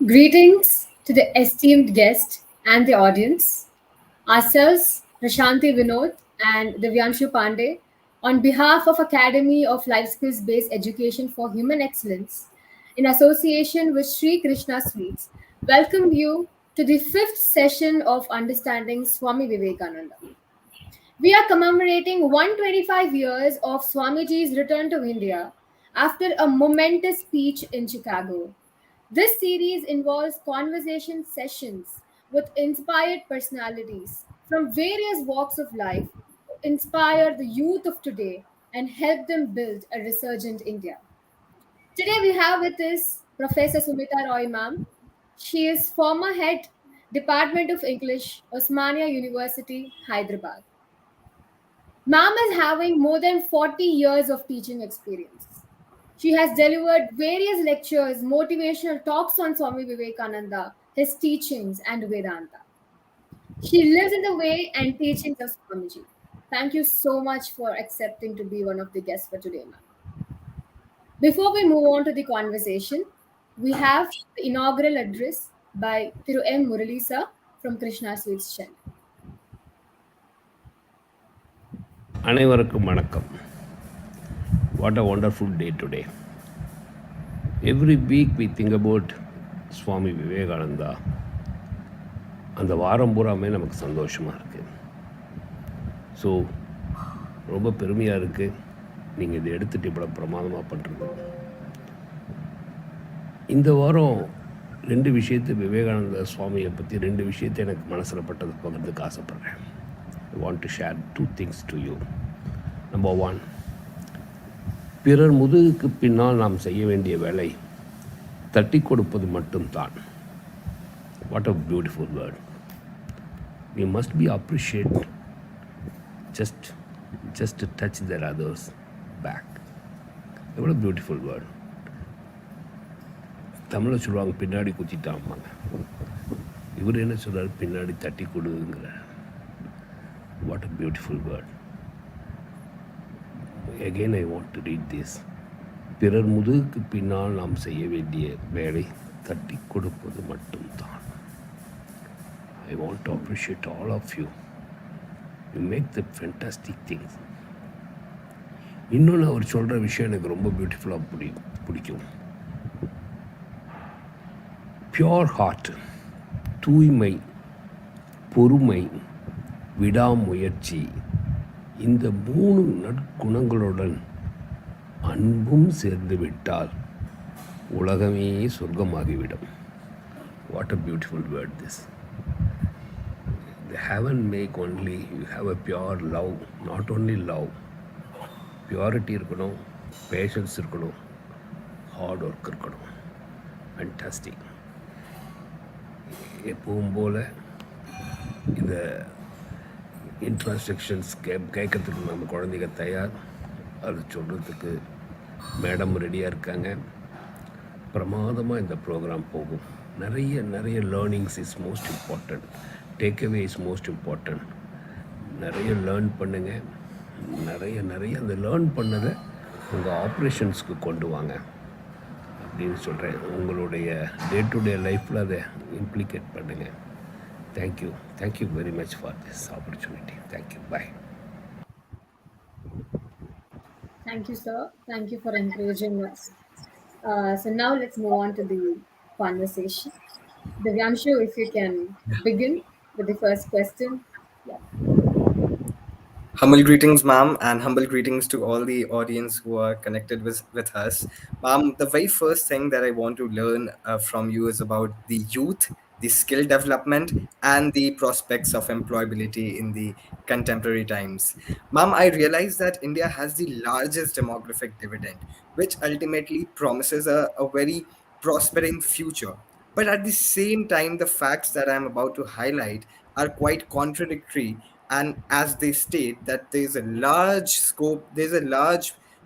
Greetings to the esteemed guest and the audience. Ourselves, Prashanti Vinod and Divyanshu Pandey, on behalf of Academy of Life Skills Based Education for Human Excellence, in association with Sri Krishna Sweets, welcome you to the fifth session of Understanding Swami Vivekananda. We are commemorating 125 years of Swamiji's return to India after a momentous speech in Chicago. This series involves conversation sessions with inspired personalities from various walks of life to inspire the youth of today and help them build a resurgent India. Today we have with us Professor Sumita Roy, ma'am. She is former head Department of English, Osmania University, Hyderabad. Ma'am is having more than 40 years of teaching experience. She has delivered various lectures, motivational talks on Swami Vivekananda, his teachings, and Vedanta. She lives in the way and teachings of Swamiji. Thank you so much for accepting to be one of the guests for today, ma'am. Before we move on to the conversation, we have the inaugural address by Thiru M. Murali sir from Krishna Sweets Chennai. அனைவருக்கும் வணக்கம். What a wonderful day today. Every week we think about Swami Vivekananda. அந்த வாரம் பூராமே நமக்கு சந்தோஷமாக இருக்குது. So ரொம்ப பெருமையாக இருக்குது நீங்கள் இதை எடுத்துகிட்டு இவ்வளோ பிரமாதமாக பண்ணுறது. இந்த வாரம் ரெண்டு விஷயத்தை விவேகானந்த சுவாமியை பற்றி ரெண்டு விஷயத்தை எனக்கு மனசில் பட்டது பகிர்ந்துக்கு ஆசைப்பட்றேன். I want to share two things to you. Number one, பிறர் முதுகுக்கு பின்னால் நாம் செய்ய வேண்டிய வேலை தட்டி கொடுப்பது மட்டும்தான். What a beautiful word. We must be appreciate just to touch their others back. எவ்வளோ பியூட்டிஃபுல் வேர்ட். தமிழில் சொல்லுவாங்க பின்னாடி குத்திட்டாம்பாங்க. இவர் என்ன சொல்கிறார், பின்னாடி தட்டி கொடுங்கிறார். What a beautiful word. Again I want to read this. பிறர் முதுகுக்கு பின்னால் நாம் செய்ய வேண்டிய வேலை தட்டி கொடுப்பது மட்டும்தான். I want to appreciate all of you. You make the fantastic things. இன்னொன்று அவர் சொல்கிற விஷயம் எனக்கு ரொம்ப பியூட்டிஃபுல்லாக பிடிக்கும். பியோர் ஹார்ட், தூய்மை, பொறுமை, விடாமுயற்சி, இந்த மூணு நற்குணங்களுடன் அன்பும் சேர்ந்து விட்டால் உலகமே சொர்க்கமாகிவிடும். What a beautiful word this. The heaven make only you have a pure love, not only love, purity இருக்கணும், பேஷன்ஸ் இருக்கணும், ஹார்ட் ஒர்க் இருக்கணும். ஃபேண்டாஸ்டிக். எப்பவும் போல் இந்த இன்ஃப்ராஸ்ட்ரக்சர்ஸ் கேட்கறதுக்கு நம்ம குழந்தைங்க தயார். அது சொல்கிறதுக்கு மேடம் ரெடியாக இருக்காங்க. பிரமாதமாக இந்த ப்ரோக்ராம் போகும். நிறைய learnings is most important. Takeaway is most important. நிறைய லேர்ன் பண்ணுங்கள். நிறைய அந்த லேர்ன் பண்ணதை உங்கள் ஆப்ரேஷன்ஸ்க்கு கொண்டு வாங்க அப்படின்னு சொல்கிறேன். உங்களுடைய டே டு டே லைஃப்பில் அதை இம்ப்ளிகேட் பண்ணுங்கள். Thank you very much for this opportunity. Thank you. Bye. Thank you, sir. Thank you for encouraging us. So now let's move on to the conversation. Divyanshu, if you can begin with the first question. Yeah. Humble greetings, ma'am, and humble greetings to all the audience who are connected with us. Ma'am, the very first thing that I want to learn from you is about the youth, the skill development, and the prospects of employability in the contemporary times. Ma'am, I realize that India has the largest demographic dividend, which ultimately promises a very prospering future. But at the same time, the facts that I'm about to highlight are quite contradictory, and as they state that there's a large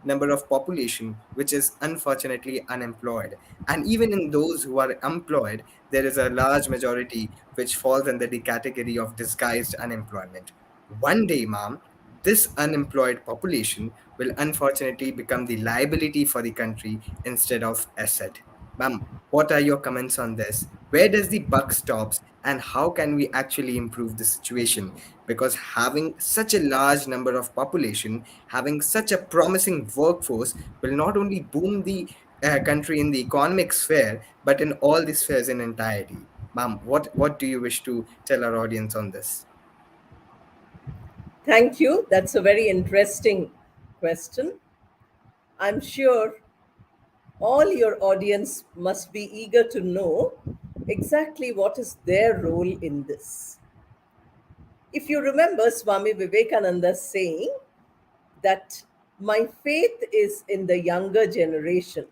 number of population which is unfortunately unemployed, and even in those who are employed, there is a large majority which falls under the category of disguised unemployment. One day, ma'am, this unemployed population will unfortunately become the liability for the country instead of asset. Ma'am, what are your comments on this? Where does the buck stops and how can we actually improve the situation? Because having such a large number of population, having such a promising workforce will not only boom the country in the economic sphere, but in all the spheres in entirety. Ma'am, what do you wish to tell our audience on this? Thank you. That's a very interesting question. I'm sure all your audience must be eager to know exactly what is their role in this. If you remember Swami Vivekananda saying that my faith is in the younger generation,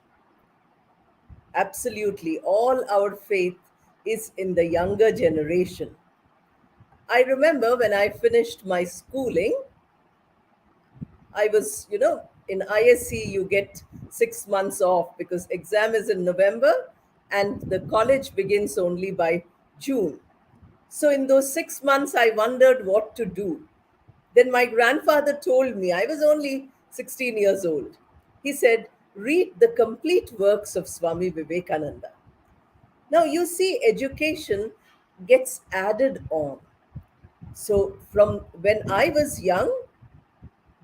absolutely, all our faith is in the younger generation. I remember when I finished my schooling, I was, in ISC, you get 6 months off because exam is in November and the college begins only by June. So, in those 6 months, I wondered what to do. Then my grandfather told me, I was only 16 years old. He said, read the complete works of Swami Vivekananda. Now, you see, education gets added on. So, from when I was young,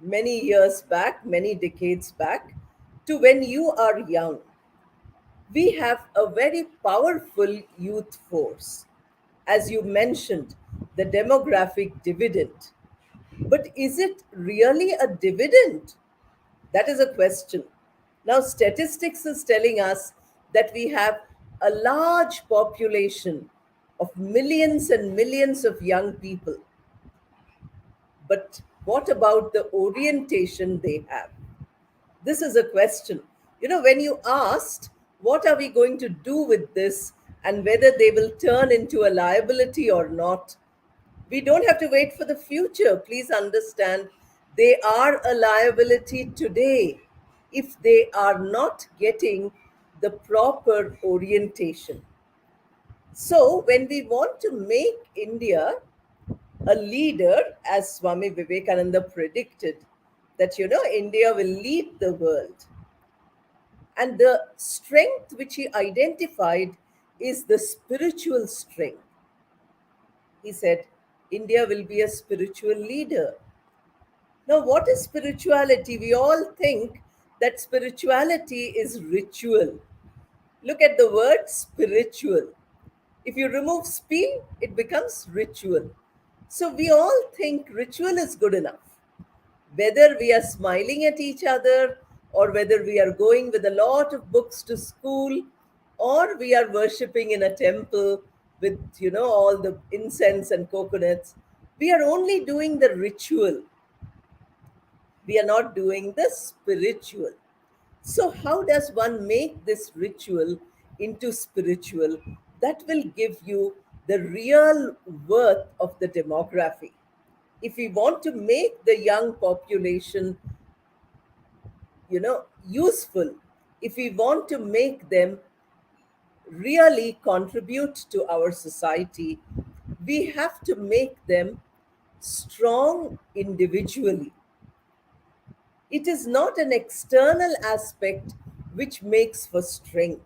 many years back, many decades back, to when you are young, we have a very powerful youth force. As you mentioned, the demographic dividend. But is it really a dividend? That is a question. Now, statistics is telling us that we have a large population of millions and millions of young people. But what about the orientation they have? This is a question. When you asked, what are we going to do with this and whether they will turn into a liability or not, we don't have to wait for the future. Please understand, they are a liability today if they are not getting the proper orientation. So, when we want to make India a leader, as Swami Vivekananda predicted, that India will lead the world. And the strength which he identified is the spiritual strength. He said, India will be a spiritual leader. Now, what is spirituality? We all think that spirituality is ritual. Look at the word spiritual. If you remove spi, it becomes ritual. So we all think ritual is good enough. Whether we are smiling at each other, or whether we are going with a lot of books to school, or we are worshipping in a temple with all the incense and coconuts, we are only doing the ritual. We are not doing the spiritual. So, how does one make this ritual into spiritual? That will give you the real worth of the demography. If we want to make the young population, useful, if we want to make them really contribute to our society, we have to make them strong individually. It is not an external aspect which makes for strength.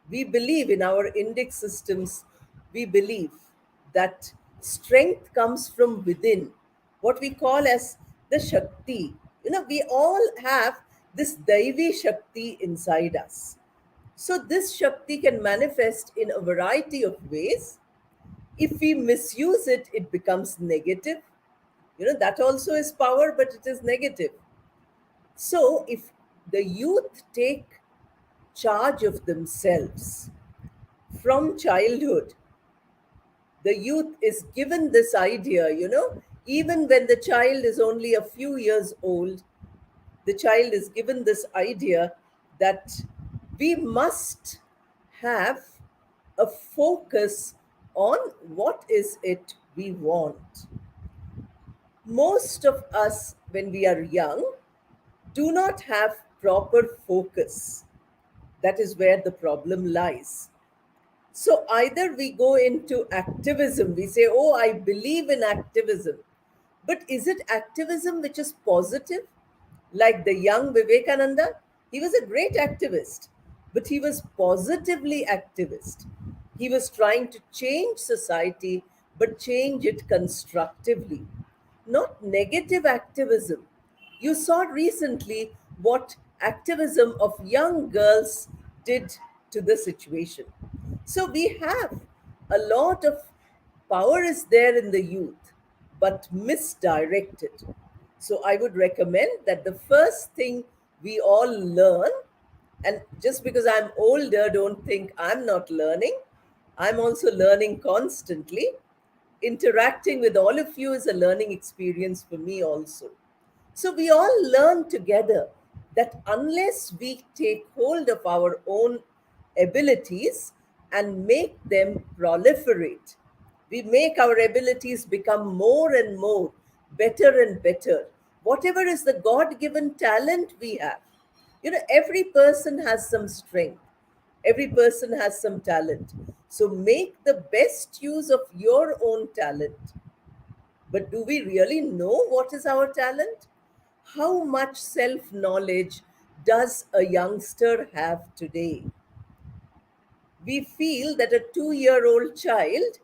We believe in our Indic systems, we believe that strength comes from within, what we call as the Shakti. We all have this Daivi Shakti inside us. So, this Shakti can manifest in a variety of ways. If we misuse it, it becomes negative. That also is power, but it is negative. So, if the youth take charge of themselves from childhood, the youth is given this idea, even when the child is only a few years old, the child is given this idea that we must have a focus on what is it we want. Most of us, when we are young, do not have proper focus. That is where the problem lies. So either we go into activism, we say, oh, I believe in activism. But is it activism which is positive? Like the young Vivekananda, he was a great activist. but he was positively activist. He was trying to change society, but change it constructively, not negative activism. You saw recently what activism of young girls did to the situation. So we have a lot of power is there in the youth, but misdirected. So I would recommend that the first thing we all learn, and just because I'm older, don't think I'm not learning. I'm also learning constantly. Interacting with all of you is a learning experience for me also. So we all learn together that unless we take hold of our own abilities and make them proliferate, we make our abilities become more and more, better and better. Whatever is the God given talent we have. Every person has some strength, every person has some talent. So make the best use of your own talent. But do we really know what is our talent? How much self knowledge does a youngster have today? We feel that a 2-year-old child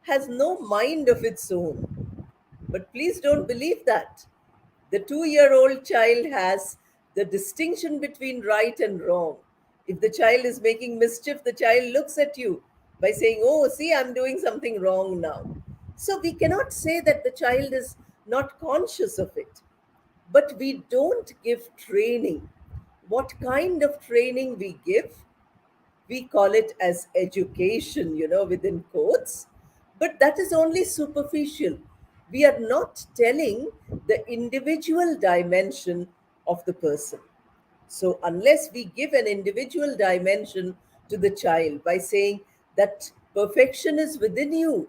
has no mind of its own. But please don't believe that. The 2-year-old child has the distinction between right and wrong. If the child is making mischief, the child looks at you by saying, "Oh, see, I'm doing something wrong now." So we cannot say that the child is not conscious of it. But we don't give training. What kind of training we give? We call it as education, within quotes, but that is only superficial. We are not telling the individual dimension of the person. So, unless we give an individual dimension to the child by saying that perfection is within you,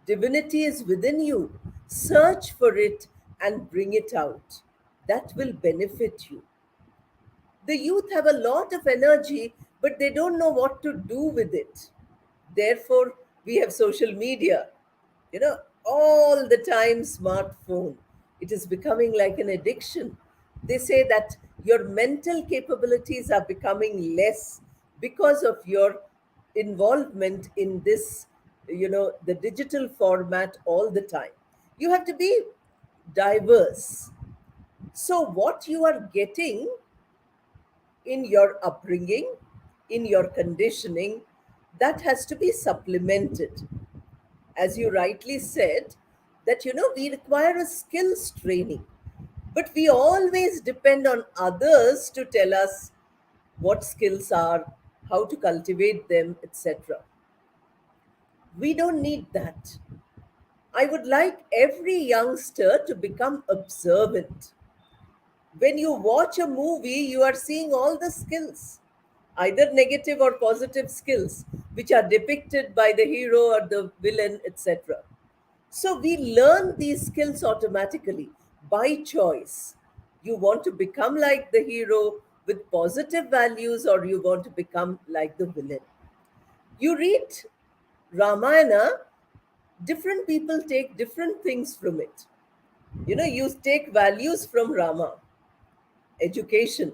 divinity is within you, search for it and bring it out, that will benefit you. The youth have a lot of energy, but they don't know what to do with it. Therefore, we have social media, all the time smartphone. It is becoming like an addiction. They say that your mental capabilities are becoming less because of your involvement in this, the digital format all the time. You have to be diverse. So, what you are getting in your upbringing, in your conditioning, that has to be supplemented. As you rightly said, that we require a skills training, but we always depend on others to tell us what skills are, how to cultivate them, etc. We don't need that. I would like every youngster to become observant. When you watch a movie, you are seeing all the skills, either negative or positive skills, which are depicted by the hero or the villain, etc. So we learn these skills automatically by choice. You want to become like the hero with positive values, or you want to become like the villain. You read Ramayana, different people take different things from it. You take values from Rama, education.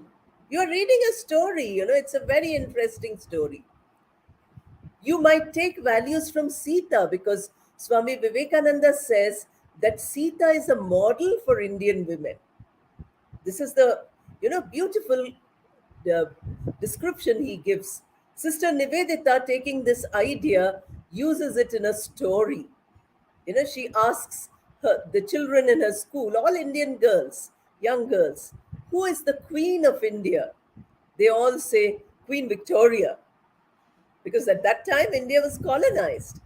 You're reading a story, it's a very interesting story. You might take values from Sita because Swami Vivekananda says that Sita is a model for Indian women. This is the beautiful uh, description he gives. Sister Nivedita, taking this idea, uses it in a story. She asks the children in her school, all Indian girls, young girls, who is the Queen of India? They all say Queen Victoria, because at that time India was colonized.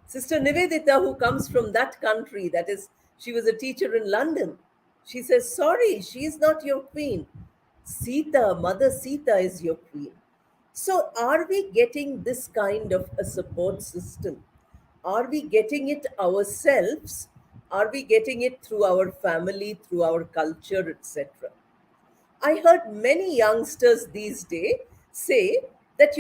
Sister Nivedita, who comes from that country, that is, she was a teacher in London, she says, "Sorry, she is not your queen. Sita, Mother Sita is your queen." So, are we getting this kind of a support system? Are we getting it ourselves? Are we getting it through our family, through our culture, etc.? I heard many youngsters these days say that,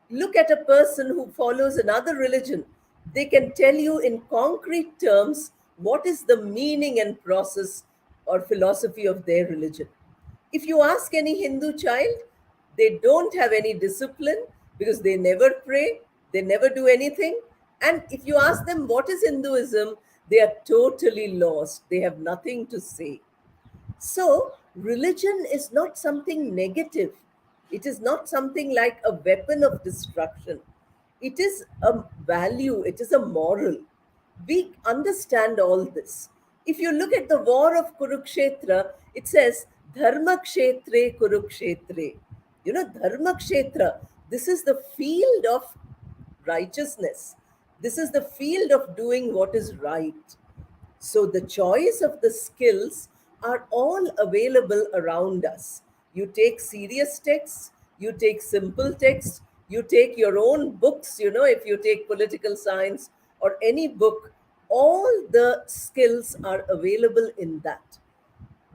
look at a person who follows another religion. They can tell you in concrete terms what is the meaning and process or philosophy of their religion. If you ask any Hindu child, They don't have any discipline because they never pray, they never do anything. And if you ask them what is Hinduism, they are totally lost. They have nothing to say. So, religion is not something negative. It is not something like a weapon of destruction. It is a value, it is a moral. We understand all this. If you look at the war of Kurukshetra, it says, Dharma Kshetre Kurukshetre. You know, Dharma Kshetra, this is the field of righteousness. This is the field of doing what is right. So the choice of the skills are all available around us. You take serious texts, you take simple texts, you take your own books, if you take political science or any book, all the skills are available in that.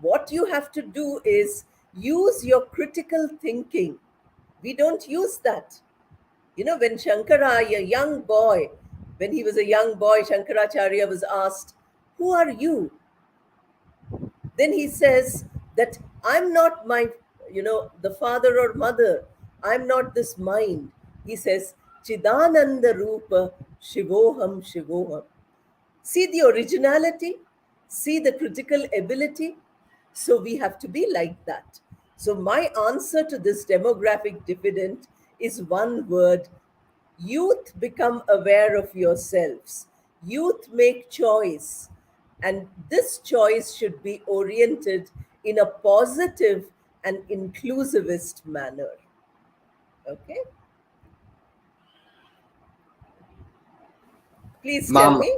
What you have to do is use your critical thinking. We don't use that. When Shankara, a young boy, when he was a young boy, Shankaracharya was asked, "Who are you?" Then he says that I'm not the father or mother. I'm not this mind. He says, Chidananda Rupa Shivoham Shivoham. See the originality, see the critical ability. So we have to be like that. So my answer to this demographic dividend is one word: youth become aware of yourselves. Youth make choice. And this choice should be oriented in a positive and inclusivist manner. Okay? Please tell Mom, me.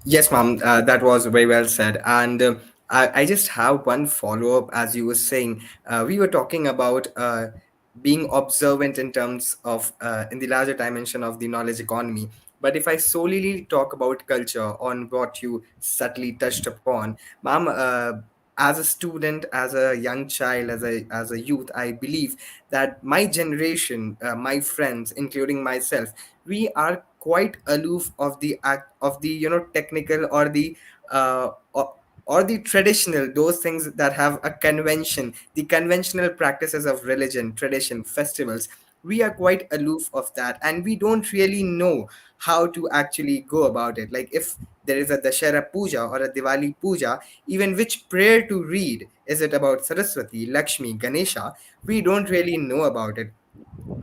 yes, ma'am, that was very well said. And I just have one follow up. As you were saying, we were talking about being observant in terms of in the larger dimension of the knowledge economy. But if I solely talk about culture on what you subtly touched upon, ma'am, as a student, as a young child, as a youth, I believe that my generation, my friends, including myself, we are quite aloof of the act of the technical or the uh, or, or the traditional, those things that have a convention, the conventional practices of religion, tradition, festivals. We are quite aloof of that, and we don't really know how to actually go about it. Like if there is a Dashera puja or a Diwali puja, even which prayer to read, is it about Saraswati, Lakshmi, Ganesha? We don't really know about it.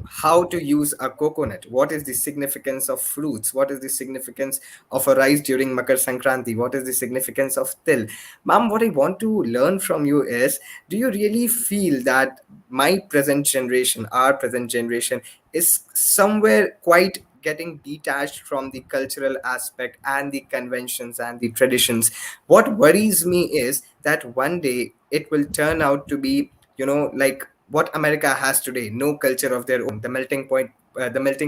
How to use a coconut, what is the significance of fruits, what is the significance of a rice during Makar Sankranti, what is the significance of til. Ma'am, what I want to learn from you is, do you really feel that my present generation, our present generation, is somewhere quite getting detached from the cultural aspect and the conventions and the traditions? What worries me is that one day it will turn out to be, like what America has today: no culture of their own, the melting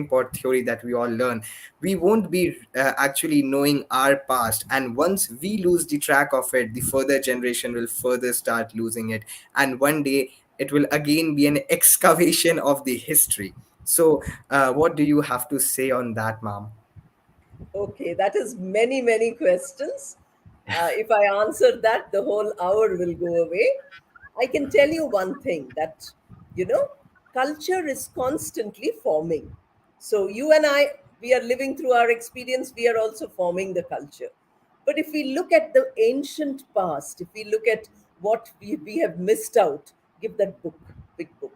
pot theory that we all learn. We won't be actually knowing our past, and once we lose the track of it, the further generation will further start losing it, and one day it will again be an excavation of the history. So, what do you have to say on that, ma'am? Okay, that is many, many questions. If I answer that, the whole hour will go away. I can tell you one thing that, you know, culture is constantly forming. So you and I, we are living through our experience, we are also forming the culture. But if we look at the ancient past, if we look at what we have missed out, give that book, big book.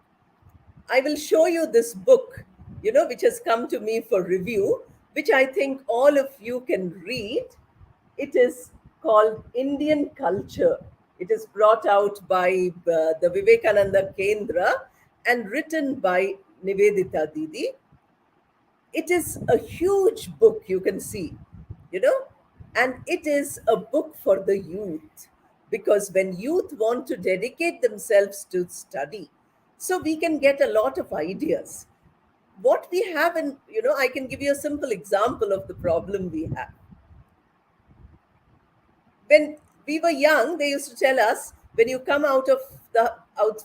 I will show you this book, which has come to me for review, which I think all of you can read. It is called Indian Culture. It is brought out by the Vivekananda Kendra and written by Nivedita Didi. It is a huge book, you can see, you know, and it is a book for the youth, because when youth want to dedicate themselves to study, so we can get a lot of ideas. What we have in, I can give you a simple example of the problem we have. When we were young, they used to tell us, when you come out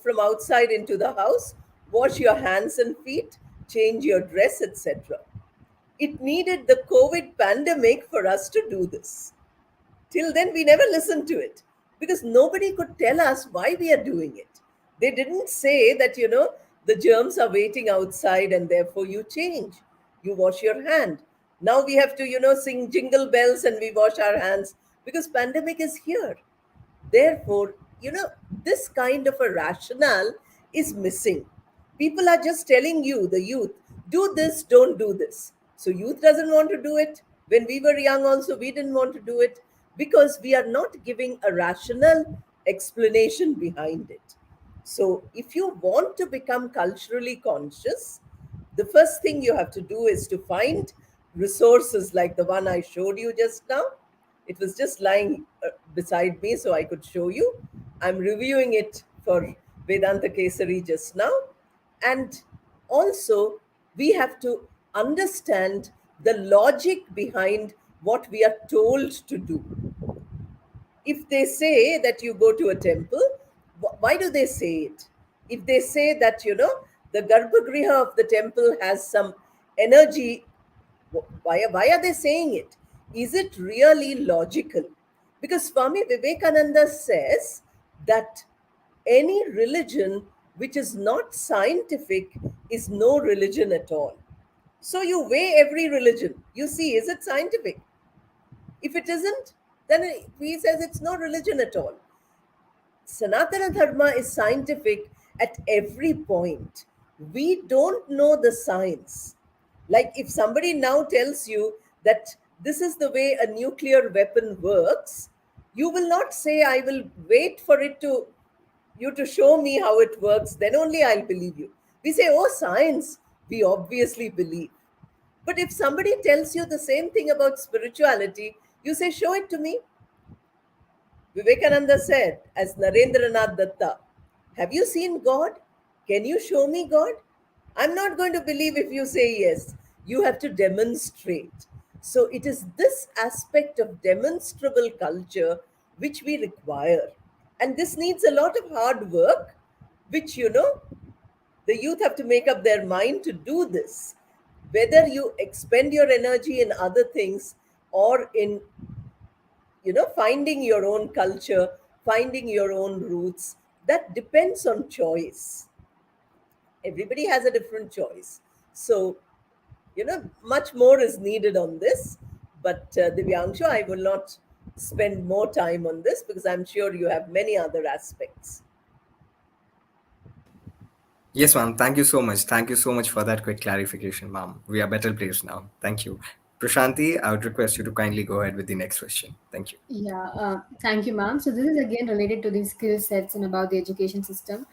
from outside into the house, wash your hands and feet, change your dress, etc. It needed the COVID pandemic for us to do this. Till then, we never listened to it because nobody could tell us why we are doing it. They didn't say that, the germs are waiting outside and therefore you change. You wash your hand. Now we have to, sing jingle bells and we wash our hands because pandemic is here. Therefore, this kind of a rationale is missing. People are just telling you, the youth, do this, don't do this. So youth doesn't want to do it. When we were young also, we didn't want to do it because we are not giving a rational explanation behind it. So if you want to become culturally conscious, the first thing you have to do is to find resources like the one I showed you just now. It was just lying beside me so I could show you. I'm reviewing it for Vedanta Kesari just now. And also, we have to understand the logic behind what we are told to do. If they say that you go to a temple, why do they say it? If they say that, the Garbhagriha of the temple has some energy, why are they saying it? Is it really logical? Because Swami Vivekananda says that any religion which is not scientific is no religion at all. So you weigh every religion. You see, is it scientific? If it isn't, then he says it's no religion at all. Sanatana Dharma is scientific at every point. We don't know the science. Like if somebody now tells you that this is the way a nuclear weapon works, you will not say, I will wait for you to show me how it works, then only I'll believe you. We say, oh, science, we obviously believe. But if somebody tells you the same thing about spirituality, you say, show it to me. Vivekananda said, as Narendranath Datta, have you seen God? Can you show me God? I'm not going to believe if you say yes. You have to demonstrate. So it is this aspect of demonstrable culture which we require. And this needs a lot of hard work, which, the youth have to make up their mind to do this. Whether you expend your energy in other things or in finding your own culture, finding your own roots, that depends on choice. Everybody has a different choice. So, much more is needed on this. But Divyanshu, I will not spend more time on this because I'm sure you have many other aspects. Yes, ma'am. Thank you so much. Thank you so much for that quick clarification, ma'am. We are better placed now. Thank you. Prashanti, I would request you to kindly go ahead with the next question. Thank you. Yeah, thank you, ma'am. So this is again related to the skill sets and about the education system.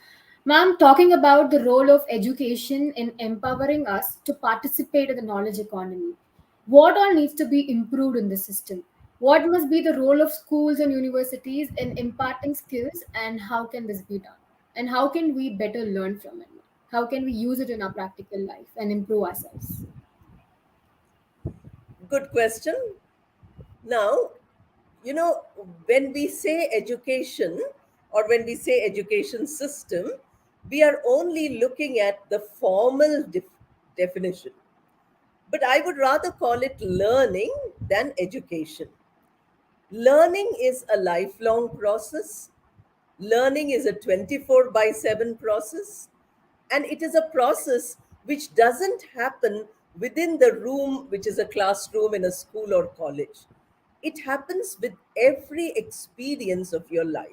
Ma'am, talking about the role of education in empowering us to participate in the knowledge economy. What all needs to be improved in the system? What must be the role of schools and universities in imparting skills, and how can this be done? And how can we better learn from it? How can we use it in our practical life and improve ourselves? Good question. Now, when we say education or when we say education system, we are only looking at the formal definition. But I would rather call it learning than education. Learning is a lifelong process. Learning is a 24 by 7 process. And it is a process which doesn't happen within the room, which is a classroom in a school or college. It happens with every experience of your life.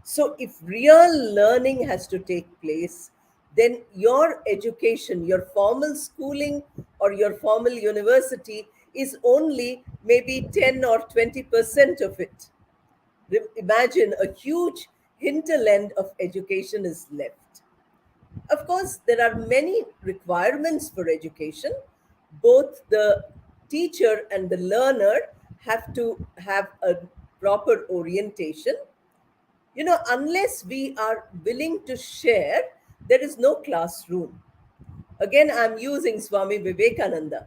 So, if real learning has to take place, then your education, your formal schooling or your formal university is only maybe 10 or 20% of it. Imagine a huge hinterland of education is left. Of course, there are many requirements for education. Both the teacher and the learner have to have a proper orientation. Unless we are willing to share, there is no classroom. Again, I'm using Swami Vivekananda.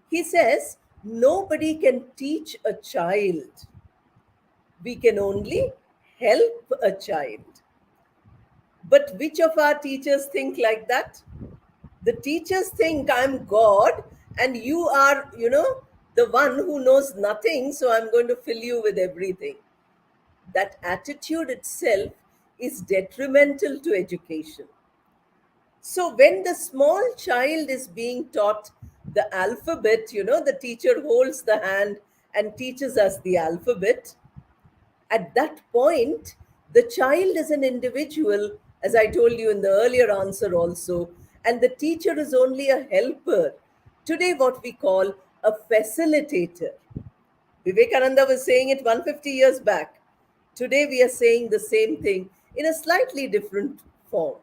He says, nobody can teach a child. We can only help a child. But which of our teachers think like that? The teachers think I'm God and you are, the one who knows nothing, so I'm going to fill you with everything. That attitude itself is detrimental to education. So when the small child is being taught the alphabet, the teacher holds the hand and teaches us the alphabet. At that point, the child is an individual, as I told you in the earlier answer also, and the teacher is only a helper. Today, what we call a facilitator. Vivekananda was saying it 150 years back. Today, we are saying the same thing in a slightly different form.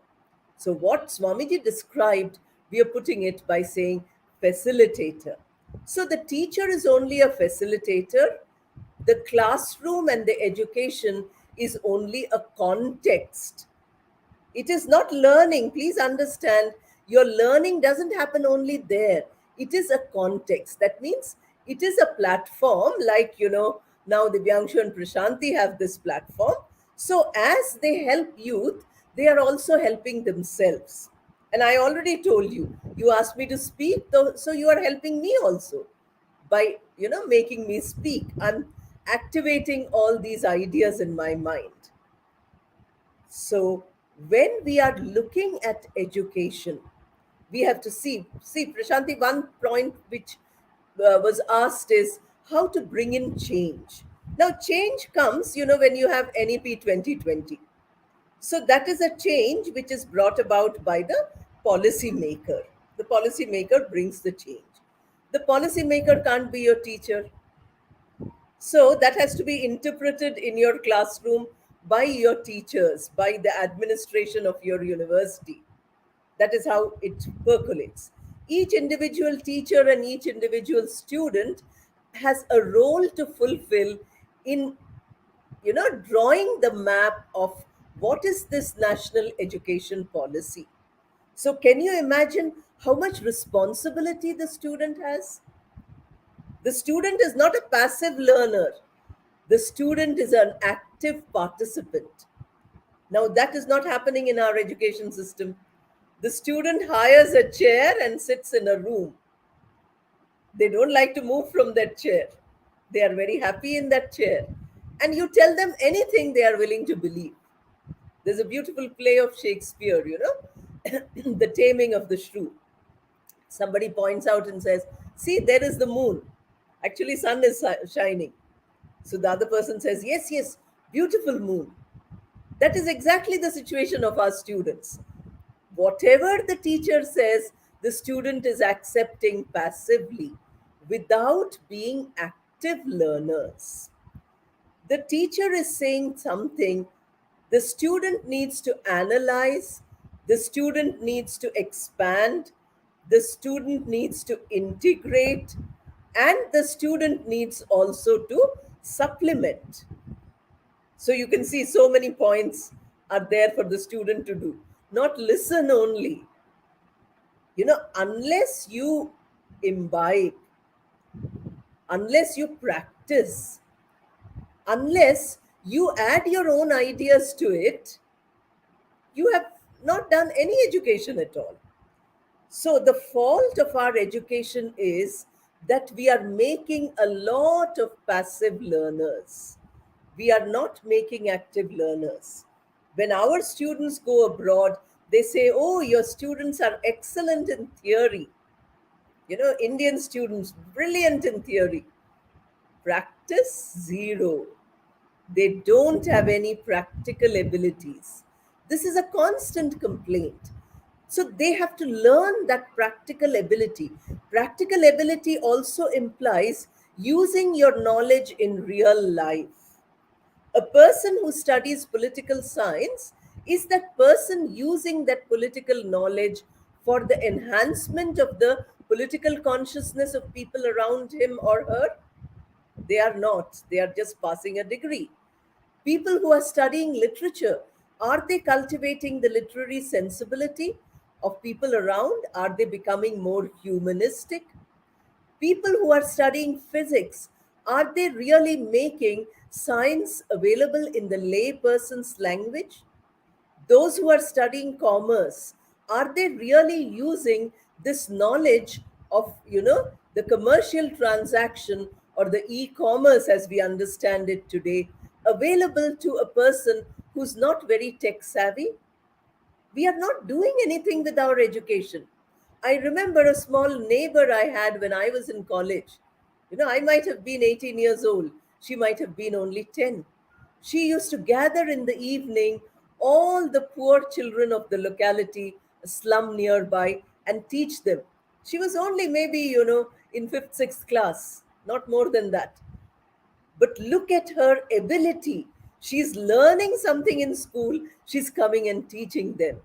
So, what Swamiji described, we are putting it by saying facilitator. So, the teacher is only a facilitator. The classroom and the education is only a context. It is not learning. Please understand, your learning doesn't happen only there. It is a context. That means it is a platform, like, now Divyanshu and Prashanti have this platform. So as they help youth, they are also helping themselves. And I already told you, you asked me to speak, so you are helping me also by, making me speak. I'm activating all these ideas in my mind. So when we are looking at education, we have to see, Prashanti, one point which was asked is how to bring in change. Now, change comes, when you have NEP 2020. So that is a change which is brought about by the policy maker. The policy maker brings the change. The policy maker can't be your teacher. So that has to be interpreted in your classroom by your teachers, by the administration of your university. That is how it percolates. Each individual teacher and each individual student has a role to fulfill in, drawing the map of what is this national education policy. So can you imagine how much responsibility the student has? The student is not a passive learner. The student is an active participant. Now, that is not happening in our education system. The student hires a chair and sits in a room. They don't like to move from that chair. They are very happy in that chair. And you tell them anything, they are willing to believe. There's a beautiful play of Shakespeare, The Taming of the Shrew. Somebody points out and says, see, there is the moon. Actually, sun is shining. So the other person says, yes, yes, beautiful moon. That is exactly the situation of our students. Whatever the teacher says, the student is accepting passively without being active learners. The teacher is saying something, the student needs to analyze, the student needs to expand, the student needs to integrate, and the student needs also to supplement. So you can see so many points are there for the student to do. Not listen only. Unless you imbibe, unless you practice, unless you add your own ideas to it, you have not done any education at all. So the fault of our education is that we are making a lot of passive learners. We are not making active learners. When our students go abroad, they say, oh, your students are excellent in theory. Indian students, brilliant in theory. Practice, zero. They don't have any practical abilities. This is a constant complaint. So they have to learn that practical ability. Practical ability also implies using your knowledge in real life. A person who studies political science is that person using that political knowledge for the enhancement of the political consciousness of people around him or her. They are not. They are just passing a degree. People who are studying literature, are they cultivating the literary sensibility of people around? Are they becoming more humanistic? People who are studying physics, are they really making science available in the lay person's language? Those who are studying commerce, are they really using this knowledge of, the commercial transaction or the e-commerce as we understand it today, available to a person who's not very tech savvy, we are not doing anything with our education. I remember a small neighbor I had when I was in college. I might have been 18 years old. She might have been only 10. She used to gather in the evening all the poor children of the locality, a slum nearby, and teach them. She was only maybe, in fifth, sixth class, not more than that. But look at her ability. She's learning something in school, she's coming and teaching them.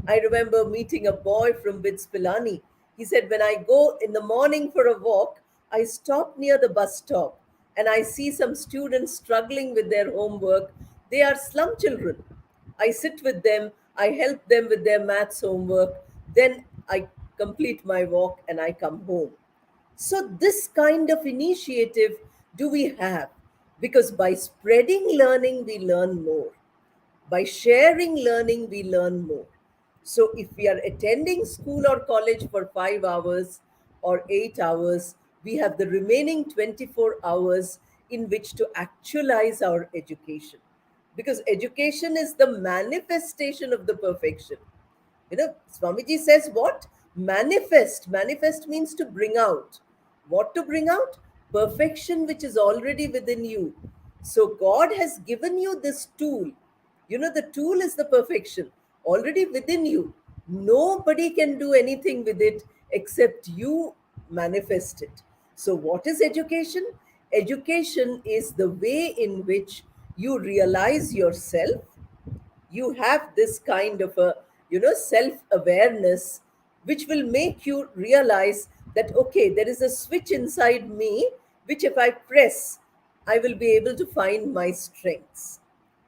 I remember meeting a boy from Bits Pilani. He said, when I go in the morning for a walk, I stop near the bus stop and I see some students struggling with their homework. They are slum children. I sit with them, I help them with their maths homework, then I complete my walk and I come home. So, this kind of initiative do we have? Because by spreading learning, we learn more. By sharing learning, we learn more. So, if we are attending school or college for 5 hours or 8 hours, we have the remaining 24 hours in which to actualize our education. Because education is the manifestation of the perfection. Swamiji says what? Manifest. Manifest means to bring out. What to bring out? Perfection which is already within you. So God has given you this tool. The tool is the perfection already within you. Nobody can do anything with it except you manifest it. So, what is education? Education is the way in which you realize yourself. You have this kind of a self awareness which will make you realize that okay, there is a switch inside me which if I press, I will be able to find my strengths.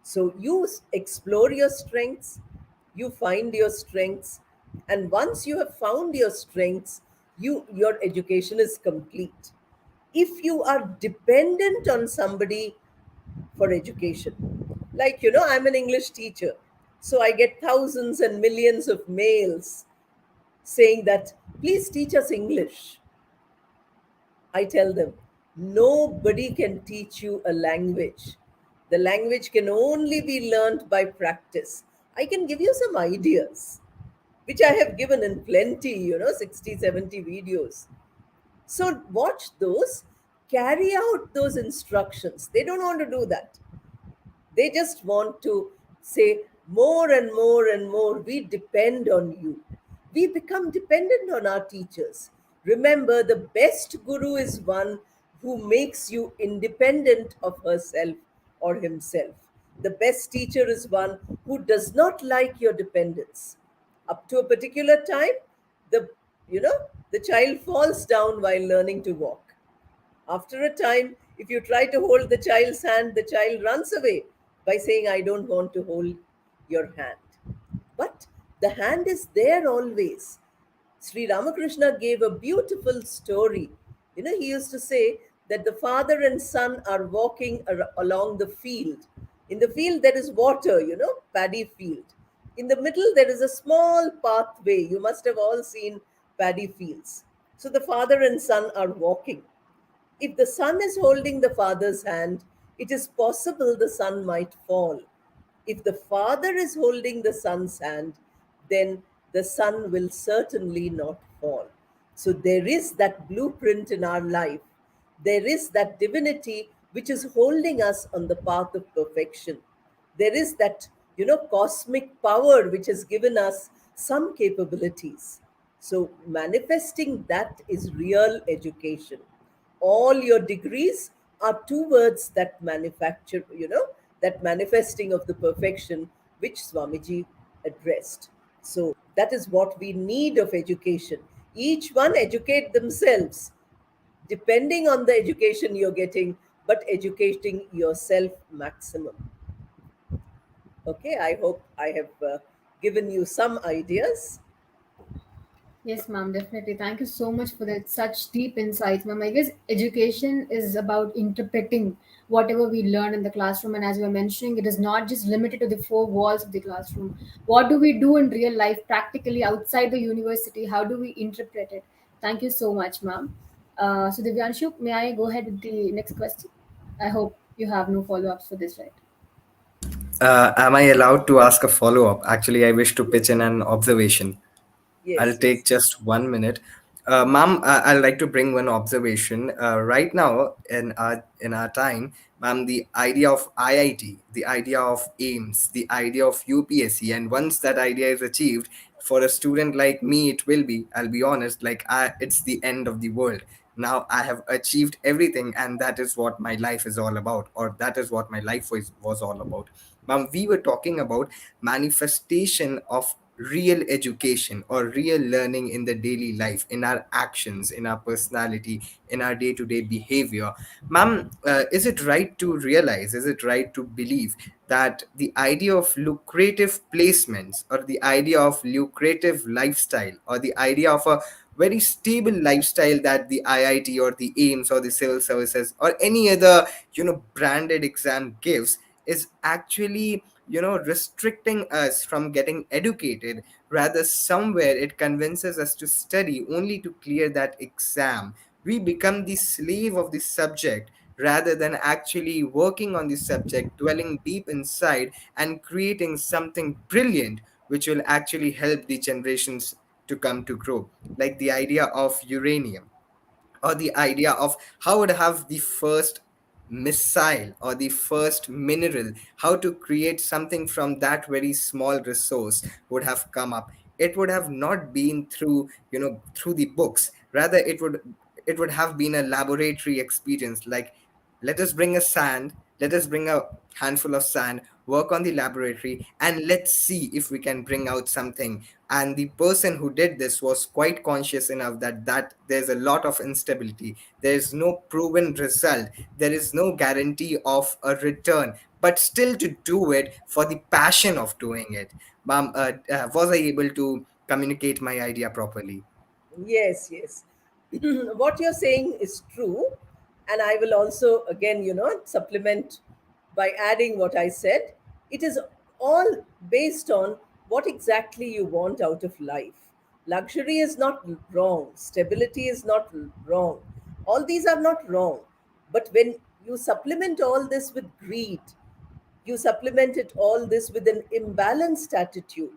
So you explore your strengths, you find your strengths, and once you have found your strengths, your education is complete. If you are dependent on somebody for education. Like, I'm an English teacher. So I get thousands and millions of mails saying that, please teach us English. I tell them, nobody can teach you a language. The language can only be learned by practice. I can give you some ideas, which I have given in plenty, 60, 70 videos. So watch those, carry out those instructions. They don't want to do that. They just want to say more and more and more, we depend on you. We become dependent on our teachers. Remember, the best guru is one who makes you independent of herself or himself. The best teacher is one who does not like your dependence. Up to a particular time, the you know the child falls down while learning to walk. After a time, if you try to hold the child's hand, the child runs away by saying, I don't want to hold your hand. But the hand is there always. Sri Ramakrishna gave a beautiful story. He used to say that the father and son are walking along the field. In the field, there is water, paddy field. In the middle, there is a small pathway. You must have all seen paddy fields. So the father and son are walking. If the son is holding the father's hand, it is possible the son might fall. If the father is holding the son's hand, then the son will certainly not fall. So there is that blueprint in our life. There is that divinity which is holding us on the path of perfection. There is that, cosmic power which has given us some capabilities. So manifesting that is real education. All your degrees are towards that manufacture, that manifesting of the perfection which Swamiji addressed. So that is what we need of education. Each one educate themselves depending on the education you're getting, but educating yourself maximum. Okay, I hope I have given you some ideas. Yes, ma'am, definitely. Thank you so much for that. Such deep insights, ma'am. I guess education is about interpreting whatever we learn in the classroom. And as you were mentioning, it is not just limited to the four walls of the classroom. What do we do in real life, practically outside the university? How do we interpret it? Thank you so much, ma'am. So, Divyanshu, may I go ahead with the next question? I hope you have no follow ups for this, right? Am I allowed to ask a follow up? Actually, I wish to pitch in an observation. I'll Yes, take yes. just 1 minute. Ma'am, I'd like to bring one observation. Right now, in our time, ma'am, the idea of IIT, the idea of AIMS, the idea of UPSC, and once that idea is achieved, for a student like me, it will be. I'll be honest, it's the end of the world. Now I have achieved everything, and that is what my life is all about, or that is what my life was all about. Ma'am, we were talking about manifestation of real education or real learning in the daily life, in our actions, in our personality, in our day-to-day behavior. Ma'am, is it right to realize, is it right to believe that the idea of lucrative placements, or the idea of lucrative lifestyle, or the idea of a very stable lifestyle that the IIT or the AIMS or the civil services or any other branded exam gives, is actually restricting us from getting educated? Rather, somewhere it convinces us to study only to clear that exam. We become the slave of the subject rather than actually working on the subject, dwelling deep inside, and creating something brilliant which will actually help the generations to come to grow. Like the idea of uranium, or the idea of how would have the first missile or the first mineral, how to create something from that very small resource would have come up. It would have not been through through the books. Rather, it would have been a laboratory experience. Like, let us bring a sand, let us bring a handful of sand, work on the laboratory, and let's see if we can bring out something. And the person who did this was quite conscious enough that there's a lot of instability, there's no proven result, there is no guarantee of a return, but still to do it for the passion of doing it. Was I able to communicate my idea properly? Yes, yes. What you're saying is true. And I will also, again, supplement by adding what I said. It is all based on what exactly you want out of life. Luxury is not wrong, stability is not wrong. All these are not wrong. But when you supplement all this with greed, you supplement it all this with an imbalanced attitude,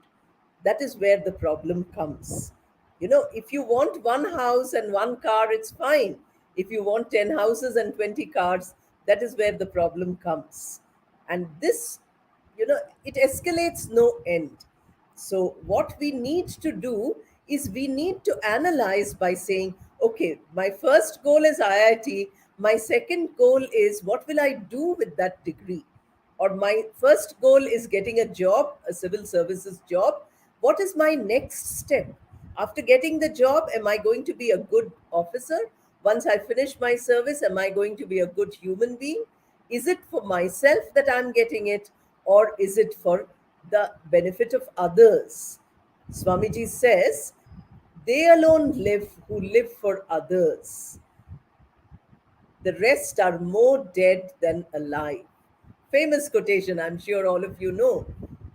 that is where the problem comes. If you want one house and one car, it's fine. If you want 10 houses and 20 cars, that is where the problem comes. And this, it escalates no end. So, what we need to do is we need to analyze by saying, okay, my first goal is IIT. My second goal is what will I do with that degree? Or my first goal is getting a job, a civil services job. What is my next step? After getting the job, am I going to be a good officer? Once I finish my service, am I going to be a good human being? Is it for myself that I'm getting it, or is it for the benefit of others? Swamiji says, they alone live who live for others. The rest are more dead than alive. Famous quotation, I'm sure all of you know.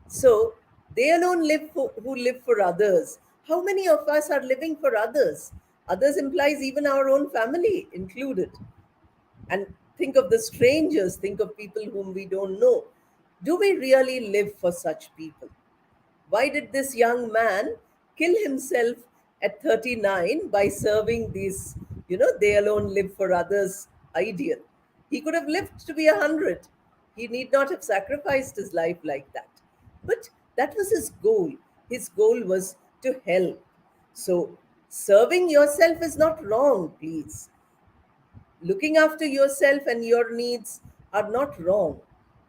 So, they alone live who live for others. How many of us are living for others? Others implies even our own family included. And think of the strangers, think of people whom we don't know. Do we really live for such people? Why did this young man kill himself at 39 by serving these, they alone live for others ideal? He could have lived to be 100. He need not have sacrificed his life like that. But that was his goal. His goal was to help. So, serving yourself is not wrong, please. Looking after yourself and your needs are not wrong,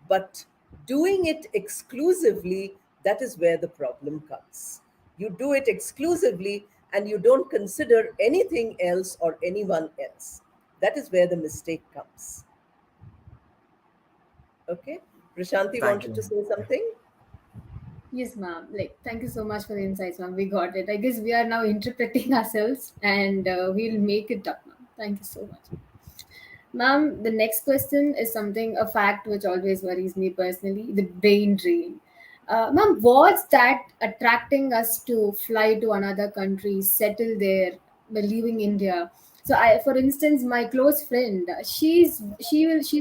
but doing it exclusively, that is where the problem comes. You do it exclusively and you don't consider anything else or anyone else. That is where the mistake comes. Okay, Prashanti Thank wanted you. to say something. Yes, ma'am. Like, thank you so much for the insights, ma'am. We got it. I guess we are now interpreting ourselves, and we'll make it up, ma'am. Thank you so much. Ma'am, the next question is something, a fact which always worries me personally, the brain drain. Ma'am, what's that attracting us to fly to another country, settle there, by leaving India? So So I, for instance, my close friend, she's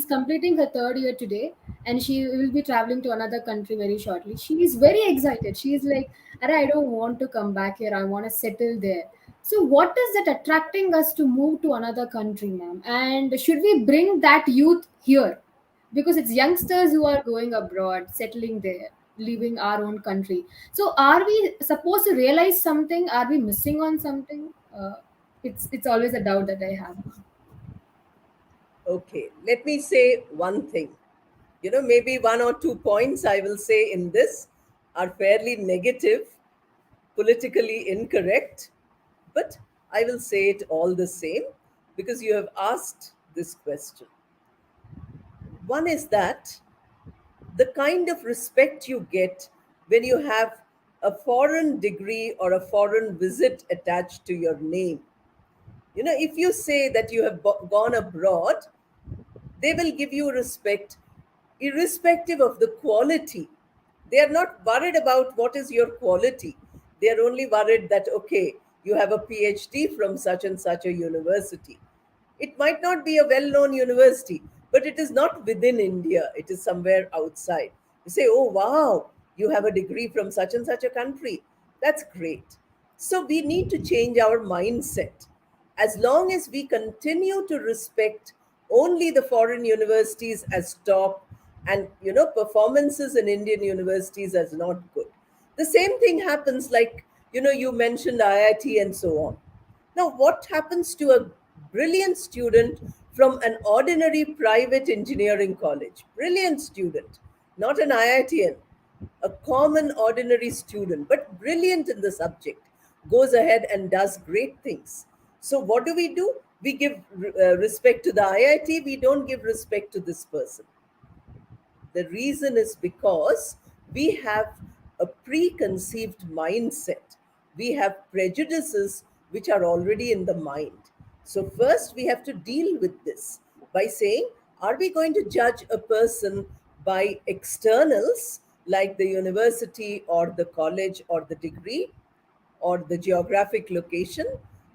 completing her third year today, and she will be traveling to another country very shortly. She is very excited. She is like, "Arey, I don't want to come back here. I want to settle there." So what is it attracting us to move to another country, ma'am? And should we bring that youth here? Because it's youngsters who are going abroad, settling there, leaving our own country. So are we supposed to realize something? Are we missing on something? It's always a doubt that I have. Okay, let me say one thing. Maybe one or two points I will say in this are fairly negative, politically incorrect, but I will say it all the same because you have asked this question. One is that the kind of respect you get when you have a foreign degree or a foreign visit attached to your name. If you say that you have gone abroad, they will give you respect irrespective of the quality. They are not worried about what is your quality. They are only worried that, okay, you have a PhD from such and such a university. It might not be a well known university, but it is not within India, it is somewhere outside. You say, oh, wow, you have a degree from such and such a country. That's great. So we need to change our mindset. As long as we continue to respect only the foreign universities as top, and performances in Indian universities as not good, the same thing happens, like you mentioned IIT and so on. Now, what happens to a brilliant student from an ordinary private engineering college? Brilliant student, not an IITian, a common ordinary student, but brilliant in the subject, goes ahead and does great things. So, what do? We give respect to the IIT, we don't give respect to this person. The reason is because we have a preconceived mindset. We have prejudices which are already in the mind. So, first, we have to deal with this by saying, are we going to judge a person by externals like the university or the college or the degree or the geographic location?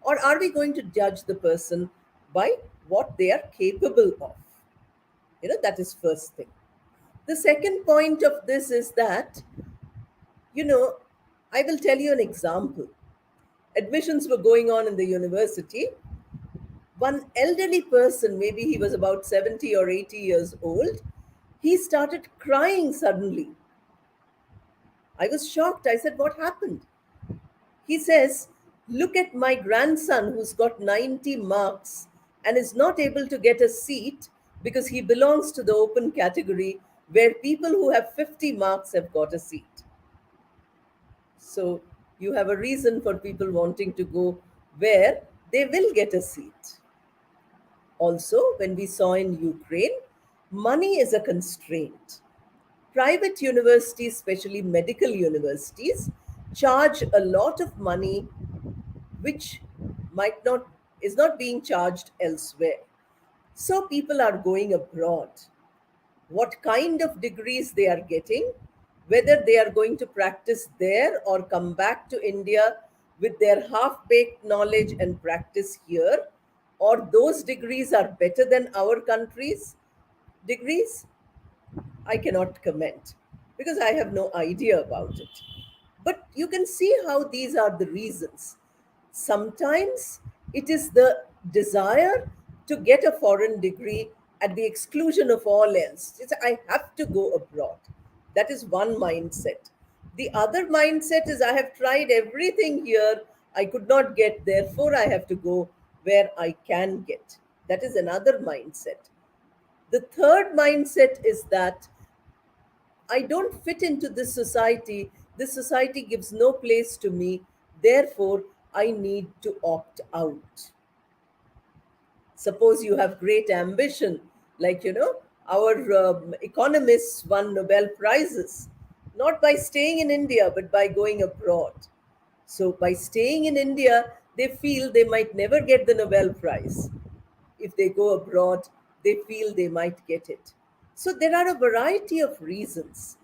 Or are we going to judge the person by what they are capable of? That is first thing. The second point of this is that, you know, I will tell you an example. Admissions were going on in the university. One elderly person, maybe he was about 70 or 80 years old, he started crying suddenly. I was shocked. I said, what happened? He says, look at my grandson who's got 90 marks and is not able to get a seat because he belongs to the open category where people who have 50 marks have got a seat. So you have a reason for people wanting to go where they will get a seat. Also, when we saw in Ukraine, money is a constraint. Private universities, especially medical universities, charge a lot of money which might not is not being charged elsewhere. So people are going abroad. What kind of degrees they are getting, whether they are going to practice there or come back to India with their half baked knowledge and practice here, or those degrees are better than our country's degrees, I cannot comment because I have no idea about it. But you can see how these are the reasons. Sometimes it is the desire to get a foreign degree at the exclusion of all else. It's, I have to go abroad. That is one mindset. The other mindset is, I have tried everything here, I could not get, therefore I have to go where I can get. That is another mindset. The third mindset is that I don't fit into this society. This society gives no place to me. Therefore, I need to opt out. Suppose you have great ambition, like, our economists won Nobel Prizes, not by staying in India, but by going abroad. So, by staying in India, they feel they might never get the Nobel Prize. If they go abroad, they feel they might get it. So there are a variety of reasons.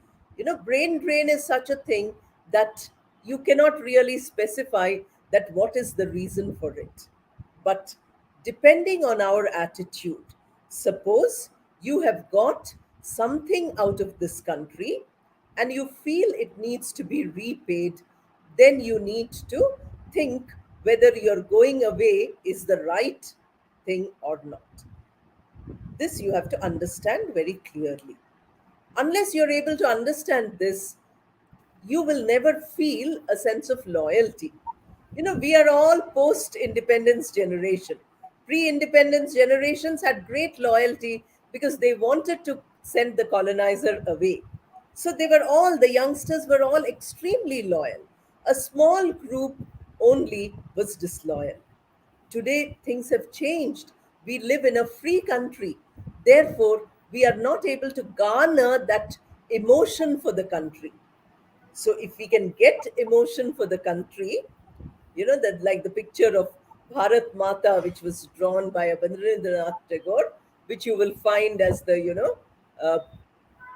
Brain drain is such a thing that you cannot really specify that what is the reason for it. But depending on our attitude. Suppose you have got something out of this country and you feel it needs to be repaid, then you need to think whether your going away is the right thing or not. This you have to understand very clearly. Unless you're able to understand this, you will never feel a sense of loyalty. We are all post independence generation. Pre independence generations had great loyalty because they wanted to send the colonizer away. So the youngsters were all extremely loyal. A small group only was disloyal. Today, things have changed. We live in a free country. Therefore, we are not able to garner that emotion for the country. So, if we can get emotion for the country, that like the picture of Bharat Mata, which was drawn by Abanindranath Tagore, which you will find as uh,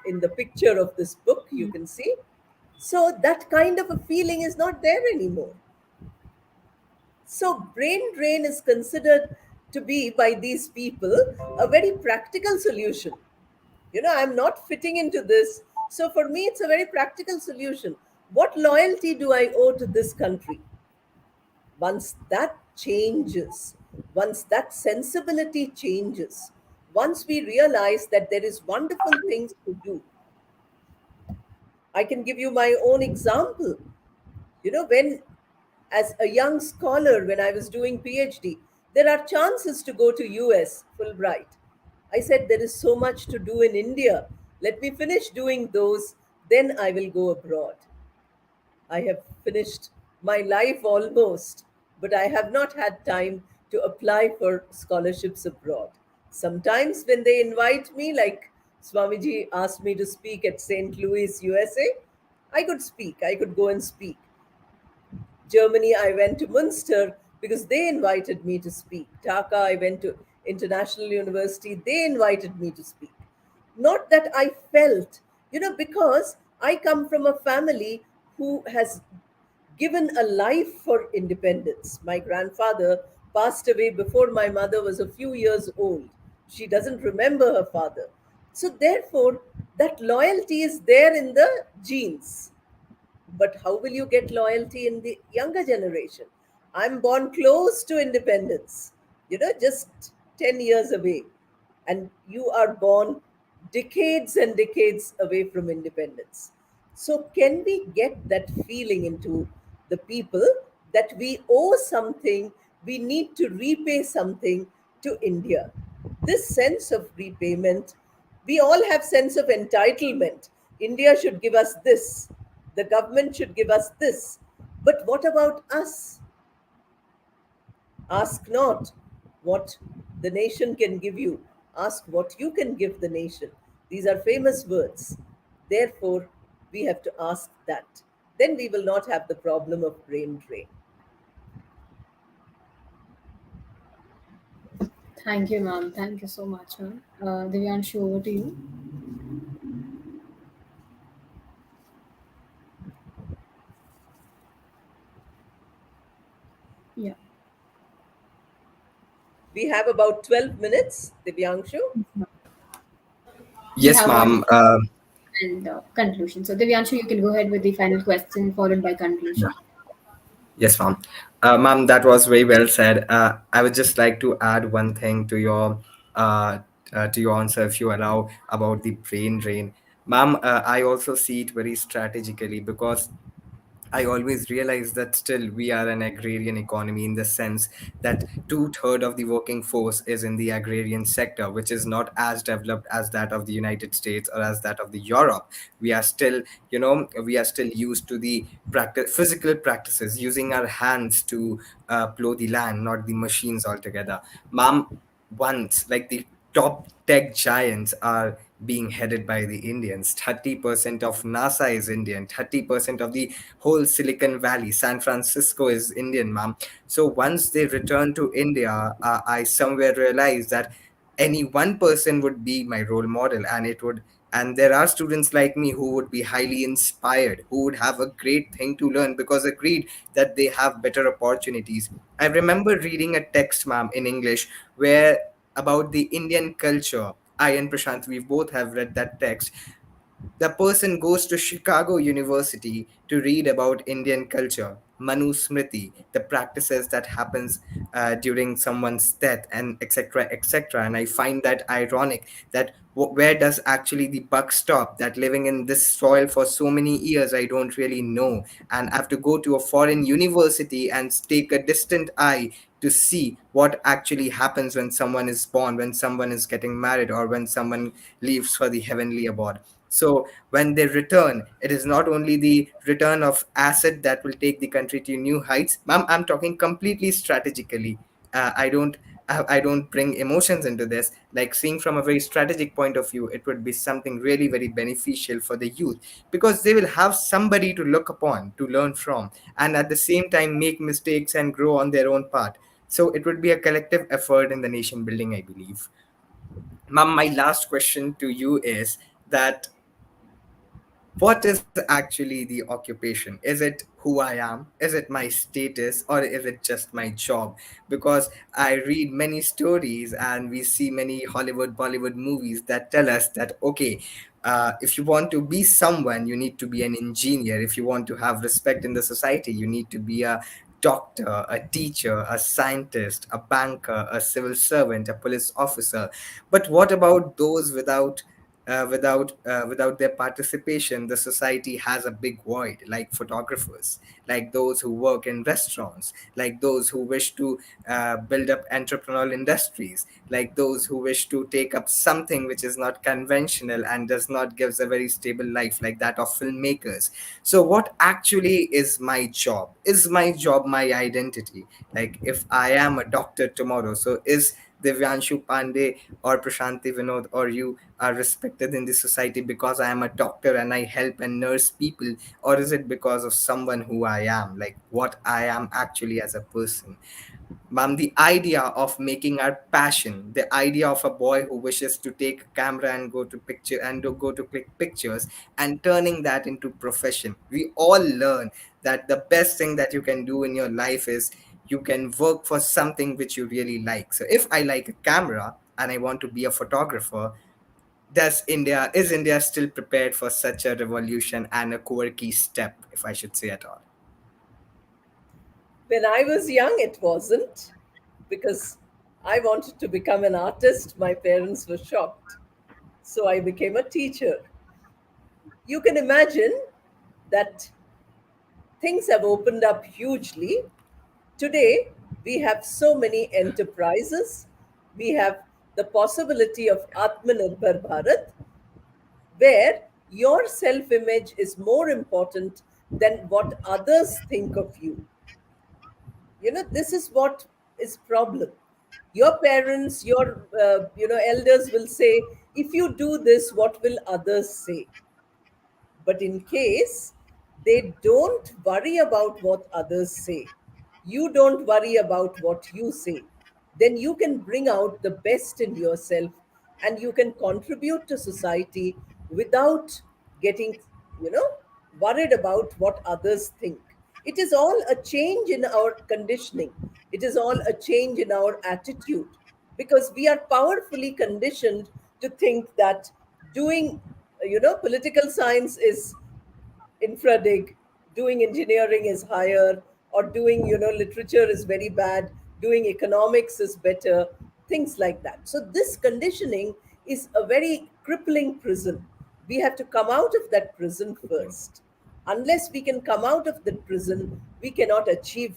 in the picture of this book, you can see. So, that kind of a feeling is not there anymore. So, brain drain is considered to be by these people a very practical solution. I'm not fitting into this. So, for me, it's a very practical solution. What loyalty do I owe to this country? Once that changes, once that sensibility changes, once we realize that there is wonderful things to do, I can give you my own example. When as a young scholar, when I was doing PhD, there are chances to go to US, Fulbright. I said there is so much to do in India. Let me finish doing those, then I will go abroad. I have finished my life almost, but I have not had time to apply for scholarships abroad. Sometimes when they invite me, like Swamiji asked me to speak at St. Louis, USA, I could speak, I could go and speak. Germany, I went to Munster because they invited me to speak. Dhaka, I went to International University, they invited me to speak. Not that I felt, because I come from a family who has given a life for independence. My grandfather passed away before my mother was a few years old. She doesn't remember her father. So, therefore, that loyalty is there in the genes. But how will you get loyalty in the younger generation? I'm born close to independence, just 10 years away. And you are born decades and decades away from independence. So, can we get that feeling into the people that we owe something, we need to repay something to India? This sense of repayment, we all have sense of entitlement. India should give us this, the government should give us this. But what about us? Ask not what the nation can give you, ask what you can give the nation. These are famous words. Therefore, we have to ask that. Then we will not have the problem of brain drain. Thank you, ma'am. Thank you so much, ma'am. Divyanshu, over to you. Yeah. We have about 12 minutes, Divyanshu. We Yes, have one ma'am. and conclusion. So, Divyanshu, you can go ahead with the final question followed by conclusion. Yes, ma'am. Ma'am, that was very well said. I would just like to add one thing uh, to your answer, if you allow, about the brain drain. Ma'am, I also see it very strategically because I always realize that still we are an agrarian economy in the sense that two-thirds of the working force is in the agrarian sector, which is not as developed as that of the United States or as that of the Europe. We are still, we are still used to the physical practices, using our hands to plow the land, not the machines altogether. Ma'am, once like the top tech giants are being headed by the Indians. 30% of NASA is Indian. 30% of the whole Silicon Valley, San Francisco is Indian, ma'am. So once they return to India, I somewhere realized that any one person would be my role model, and it would And there are students like me who would be highly inspired, who would have a great thing to learn because agreed that they have better opportunities. I remember reading a text, ma'am, in English where about the Indian culture. I and Prashant, we both have read that text. The person goes to Chicago University to read about Indian culture, Manu Smriti, the practices that happens during someone's death, and etc. etc. And I find that ironic that where does actually the buck stop? That living in this soil for so many years, I don't really know, and I have to go to a foreign university and take a distant eye to see what actually happens when someone is born, when someone is getting married, or when someone leaves for the heavenly abode. So when they return, it is not only the return of asset that will take the country to new heights. Ma'am, I'm talking completely strategically. I don't bring emotions into this. Like seeing from a very strategic point of view, it would be something really very beneficial for the youth because they will have somebody to look upon, to learn from, and at the same time make mistakes and grow on their own path. So it would be a collective effort in the nation building, I believe. Ma'am, my last question to you is that what is actually the occupation? Is it who I am? Is it my status? Or is it just my job? Because I read many stories and we see many Hollywood, Bollywood movies that tell us that, okay, if you want to be someone, you need to be an engineer. If you want to have respect in the society, you need to be a doctor, a teacher, a scientist, a banker, a civil servant, a police officer. But what about those without their participation? The society has a big void, like photographers, like those who work in restaurants, like those who wish to build up entrepreneurial industries, like those who wish to take up something which is not conventional and does not gives a very stable life, like that of filmmakers. So what actually is my job? Is my job my identity? Like if I am a doctor tomorrow, so is Divyanshu Pandey or Prashanti Vinod or you are respected in the society because I am a doctor and I help and nurse people, or is it because of someone who I am, like what I am actually as a person? Ma'am, the idea of making our passion, the idea of a boy who wishes to take a camera and go to picture and to go to click pictures and turning that into profession. We all learn that the best thing that you can do in your life is you can work for something which you really like. So if I like a camera and I want to be a photographer, is India still prepared for such a revolution and a quirky step, if I should say at all? When I was young, it wasn't, because I wanted to become an artist. My parents were shocked. So I became a teacher. You can imagine that things have opened up hugely. Today, we have so many enterprises. We have the possibility of Atmanirbhar Bharat, where your self image is more important than what others think of you. This is what is problem. Your parents, your elders will say, if you do this, what will others say? But in case they don't worry about what others say, you don't worry about what you say, then you can bring out the best in yourself and you can contribute to society without getting, you know, worried about what others think. It is all a change in our conditioning, it is all a change in our attitude, because we are powerfully conditioned to think that doing political science is infradig, doing engineering is higher, or doing literature is very bad, doing economics is better, things like that. So this conditioning is a very crippling prison. We have to come out of that prison first. Unless we can come out of that prison, we cannot achieve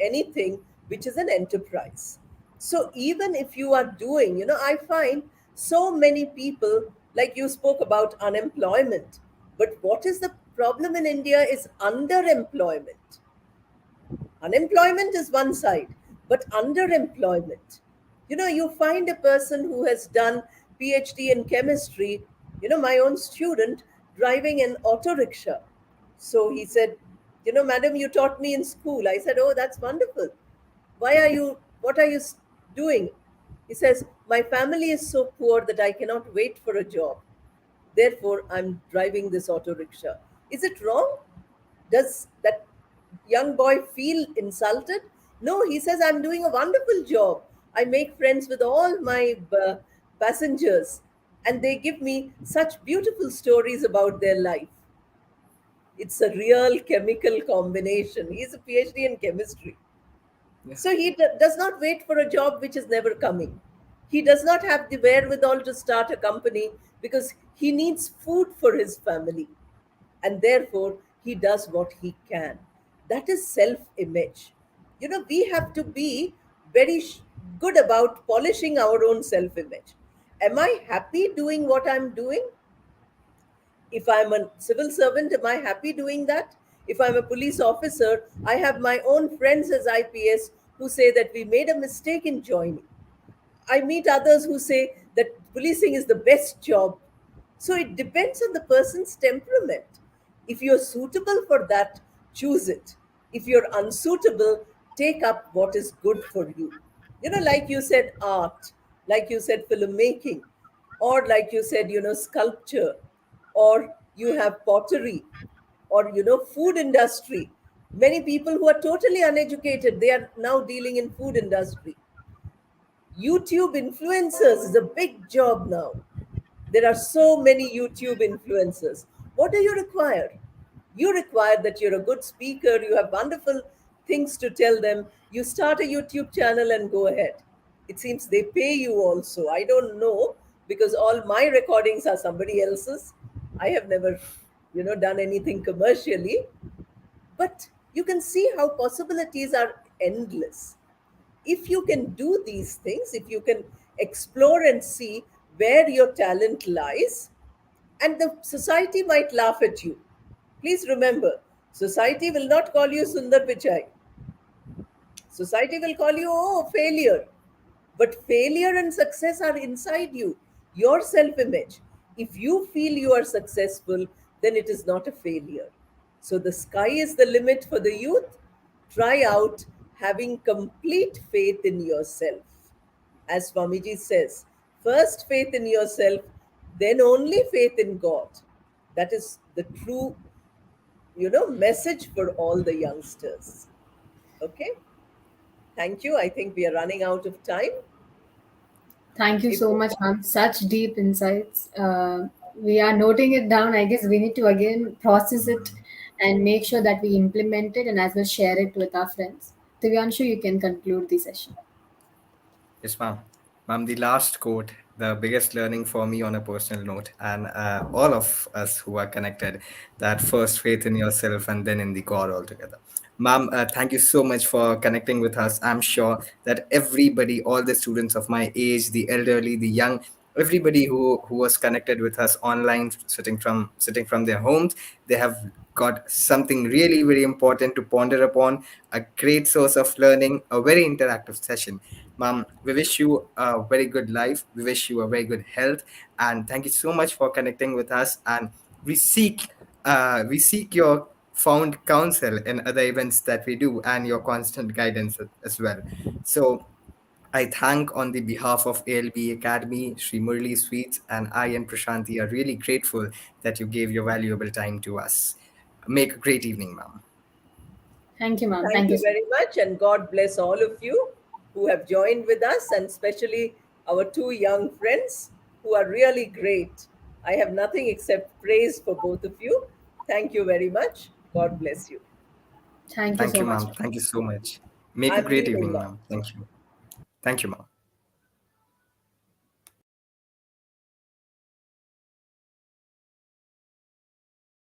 anything which is an enterprise. So even if you are doing, I find so many people, like you spoke about unemployment, but what is the problem in India is underemployment. Unemployment is one side, but underemployment. You find a person who has done PhD in chemistry, my own student driving an auto rickshaw. So he said, madam, you taught me in school. I said, oh, that's wonderful. What are you doing? He says, my family is so poor that I cannot wait for a job. therefore I'm driving this auto rickshaw. Is it wrong? Does that young boy feel insulted? No, he says, I'm doing a wonderful job. I make friends with all my passengers, and they give me such beautiful stories about their life. It's a real chemical combination. He's a PhD in chemistry. Yeah. So he does not wait for a job which is never coming. He does not have the wherewithal to start a company because he needs food for his family. And therefore, he does what he can. That is self image. We have to be very good about polishing our own self image. Am I happy doing what I'm doing? If I'm a civil servant, am I happy doing that? If I'm a police officer, I have my own friends as IPS who say that we made a mistake in joining. I meet others who say that policing is the best job. So it depends on the person's temperament. If you're suitable for that, choose it. If you're unsuitable, take up what is good for you. Like you said, art, like you said, filmmaking, or like you said, sculpture, or you have pottery, or food industry. Many people who are totally uneducated, they are now dealing in food industry. YouTube influencers is a big job now. There are so many YouTube influencers. What do you require? You require that you're a good speaker, you have wonderful things to tell them. You start a YouTube channel and go ahead. It seems they pay you also. I don't know because all my recordings are somebody else's. I have never, done anything commercially. But you can see how possibilities are endless. If you can do these things, if you can explore and see where your talent lies, and the society might laugh at you. Please remember, society will not call you Sundar Pichai. Society will call you, oh, failure. But failure and success are inside you, your self image. If you feel you are successful, then it is not a failure. So the sky is the limit for the youth. Try out having complete faith in yourself. As Swamiji says, first faith in yourself, then only faith in God. That is the true, message for all the youngsters. Okay? Thank you. I think we are running out of time. Thank you If so much, ma'am. Such deep insights. We are noting it down. I guess we need to again process it and make sure that we implement it and as well share it with our friends. Divyanshu, you can conclude the session. Yes, ma'am. Ma'am, the last quote, the biggest learning for me on a personal note, and all of us who are connected, that first faith in yourself and then in the God altogether. Ma'am, thank you so much for connecting with us. I'm sure that everybody, all the students of my age, the elderly, the young, everybody who was connected with us online, sitting from their homes, they have got something really very important to ponder upon, a great source of learning, a very interactive session. Mom, we wish you a very good life. We wish you a very good health, and thank you so much for connecting with us. And we seek, we seek your found counsel in other events that we do, and your constant guidance as well. So I thank on the behalf of ALB Academy, Sri Murli Sweets, and I and Prashanti are really grateful that you gave your valuable time to us. Make a great evening, ma'am. Thank you, ma'am. Thank Thank you you so very much, and God bless all of you who have joined with us, and especially our two young friends who are really great. I have nothing except praise for both of you. Thank you very much. God bless you. Thank you Thank so you, much. ma'am. Thank you so much. Make a I'm great leaving evening, now. ma'am. Thank you. Thank you, ma'am.